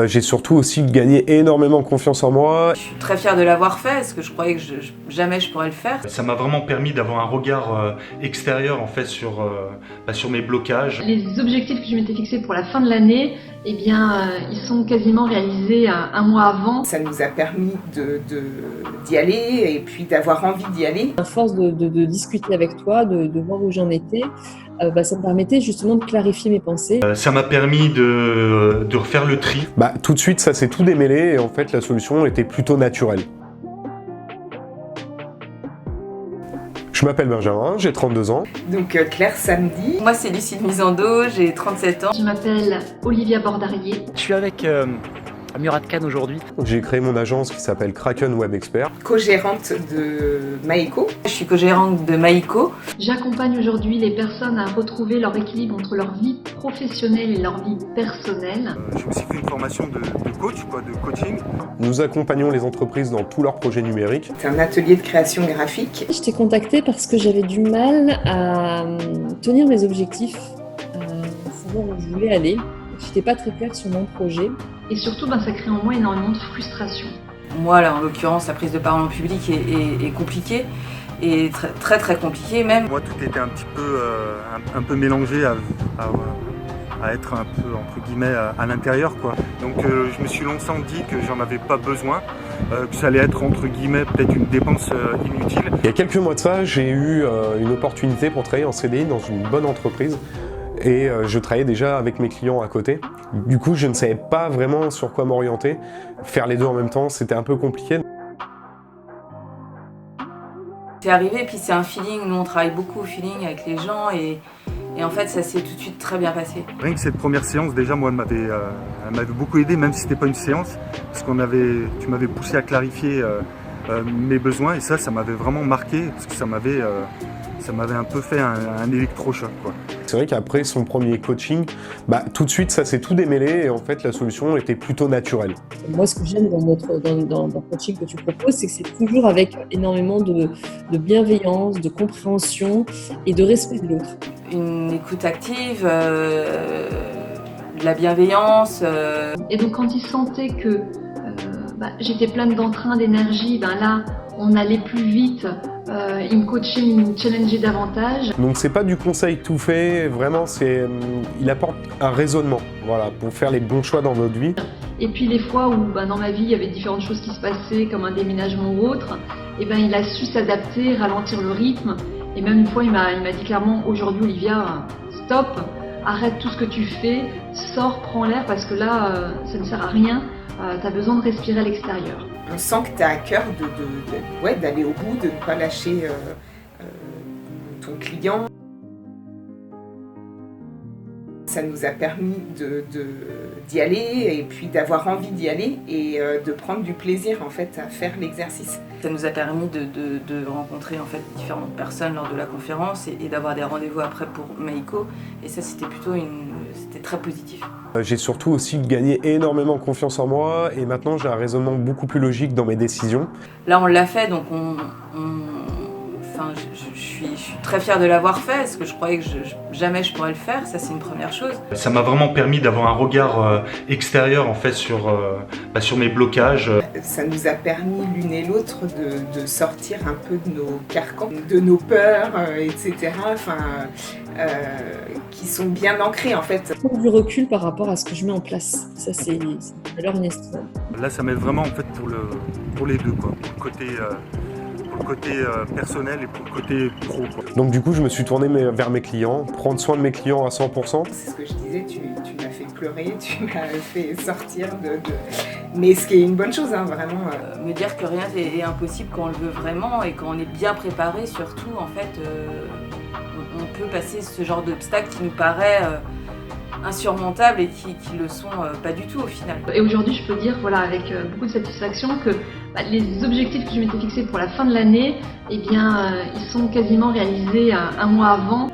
J'ai surtout aussi gagné énormément confiance en moi. Je suis très fière de l'avoir fait, parce que je croyais que jamais je pourrais le faire. Ça m'a vraiment permis d'avoir un regard extérieur en fait sur mes blocages. Les objectifs que je m'étais fixés pour la fin de l'année, eh bien, ils sont quasiment réalisés un mois avant. Ça nous a permis d'y aller et puis d'avoir envie d'y aller. À force de discuter avec toi, de voir où j'en étais, ça me permettait justement de clarifier mes pensées. Ça m'a permis de refaire le tri. Tout de suite, ça s'est tout démêlé et en fait, la solution était plutôt naturelle. Je m'appelle Benjamin, j'ai 32 ans. Donc Claire Samedi. Moi, c'est Lucie de Misando, j'ai 37 ans. Je m'appelle Olivia Bordarier. Je suis avec Murat Khan aujourd'hui. J'ai créé mon agence qui s'appelle Kraken Web Expert. Co-gérante de Maïko. Je suis co-gérante de Maïko. J'accompagne aujourd'hui les personnes à retrouver leur équilibre entre leur vie professionnelle et leur vie personnelle. Je me suis fait une formation de coach, de coaching. Nous accompagnons les entreprises dans tous leurs projets numériques. C'est un atelier de création graphique. Je t'ai contactée parce que j'avais du mal à tenir mes objectifs, à savoir où je voulais aller. Je n'étais pas très claire sur mon projet. Et surtout, ça crée en moi énormément de frustration. Moi, là, en l'occurrence, la prise de parole en public est compliquée, et très très compliquée même. Moi, tout était un peu mélangé à être un peu, entre guillemets, à l'intérieur, quoi. Donc je me suis longtemps dit que j'en avais pas besoin, que ça allait être, entre guillemets, peut-être une dépense inutile. Il y a quelques mois de ça, j'ai eu une opportunité pour travailler en CDI dans une bonne entreprise. Et je travaillais déjà avec mes clients à côté. Du coup, je ne savais pas vraiment sur quoi m'orienter. Faire les deux en même temps, c'était un peu compliqué. C'est arrivé, puis c'est un feeling. Nous, on travaille beaucoup au feeling avec les gens, et en fait, ça s'est tout de suite très bien passé. Rien que cette première séance, déjà, moi, elle m'avait beaucoup aidé, même si c'était pas une séance, parce tu m'avais poussé à clarifier mes besoins, et ça m'avait vraiment marqué, parce que ça m'avait un peu fait un électrochoc, quoi. C'est vrai qu'après son premier coaching, tout de suite ça s'est tout démêlé et en fait la solution était plutôt naturelle. Moi, ce que j'aime dans le coaching que tu proposes, c'est que c'est toujours avec énormément de bienveillance, de compréhension et de respect de l'autre. Une écoute active, de la bienveillance. Et donc, quand ils sentaient que j'étais pleine d'entrain, d'énergie, là, on allait plus vite. Il me coachait, il me challengeait davantage. Donc c'est pas du conseil tout fait, vraiment il apporte un raisonnement, voilà, pour faire les bons choix dans notre vie. Et puis les fois où dans ma vie il y avait différentes choses qui se passaient, comme un déménagement ou autre, il a su s'adapter, ralentir le rythme. Et même une fois il m'a dit clairement: aujourd'hui Olivia, stop, arrête tout ce que tu fais, sors, prends l'air, parce que là ça ne sert à rien. Tu as besoin de respirer à l'extérieur. On sent que tu as à cœur d'aller au bout, de ne pas lâcher ton client. Ça nous a permis d'y aller et puis d'avoir envie d'y aller et de prendre du plaisir en fait à faire l'exercice. Ça nous a permis de rencontrer en fait différentes personnes lors de la conférence et d'avoir des rendez-vous après pour Maïko, et ça c'était c'était très positif. J'ai surtout aussi gagné énormément confiance en moi et maintenant j'ai un raisonnement beaucoup plus logique dans mes décisions. Là on l'a fait, donc je suis très fière de l'avoir fait, parce que je croyais que jamais je pourrais le faire, ça c'est une première chose. Ça m'a vraiment permis d'avoir un regard extérieur en fait sur mes blocages. Ça nous a permis l'une et l'autre de sortir un peu de nos carcans, de nos peurs, etc. Qui sont bien ancrées en fait. Je prends du recul par rapport à ce que je mets en place. Ça, c'est une valeur inestimable. Là, ça m'aide vraiment en fait pour les deux, quoi. Pour le côté personnel et pour le côté pro, quoi. Donc du coup, je me suis tourné vers mes clients, prendre soin de mes clients à 100%. C'est ce que je disais, tu m'as fait pleurer, tu m'as fait sortir Mais ce qui est une bonne chose, vraiment. Me dire que rien n'est impossible quand on le veut vraiment, et quand on est bien préparé surtout, en fait, on peut passer ce genre d'obstacles qui nous paraît insurmontables et qui le sont pas du tout au final. Et aujourd'hui, je peux dire avec beaucoup de satisfaction que les objectifs que je m'étais fixés pour la fin de l'année, ils sont quasiment réalisés un mois avant.